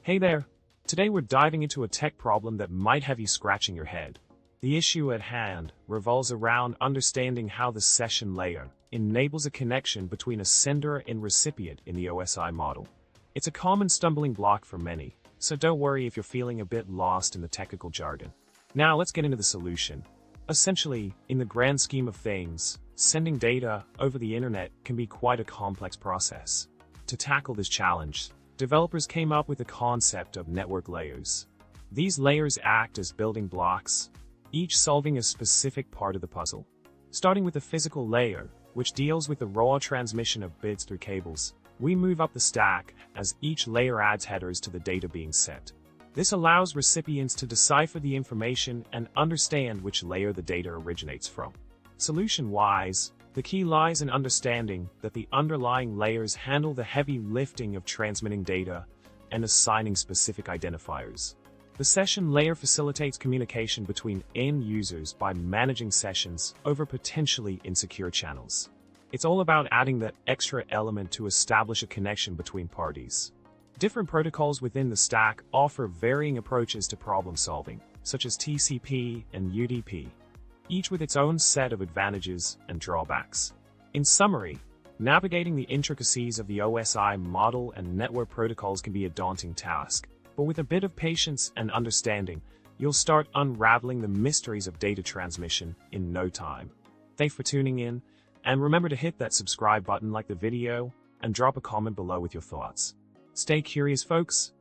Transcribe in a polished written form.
Hey there! Today we're diving into a tech problem that might have you scratching your head. The issue at hand revolves around understanding how the session layer enables a connection between a sender and recipient in the OSI model. It's a common stumbling block for many, so don't worry if you're feeling a bit lost in the technical jargon. Now let's get into the solution. Essentially, in the grand scheme of things, sending data over the internet can be quite a complex process. To tackle this challenge, developers came up with the concept of network layers. These layers act as building blocks, each solving a specific part of the puzzle. Starting with the physical layer, which deals with the raw transmission of bits through cables, we move up the stack as each layer adds headers to the data being sent. This allows recipients to decipher the information and understand which layer the data originates from. Solution-wise, the key lies in understanding that the underlying layers handle the heavy lifting of transmitting data and assigning specific identifiers. The session layer facilitates communication between end users by managing sessions over potentially insecure channels. It's all about adding that extra element to establish a connection between parties. Different protocols within the stack offer varying approaches to problem solving, such as TCP and UDP, each with its own set of advantages and drawbacks. In summary, navigating the intricacies of the OSI model and network protocols can be a daunting task, but with a bit of patience and understanding, you'll start unraveling the mysteries of data transmission in no time. Thanks for tuning in, and remember to hit that subscribe button, like the video, and drop a comment below with your thoughts. Stay curious, folks.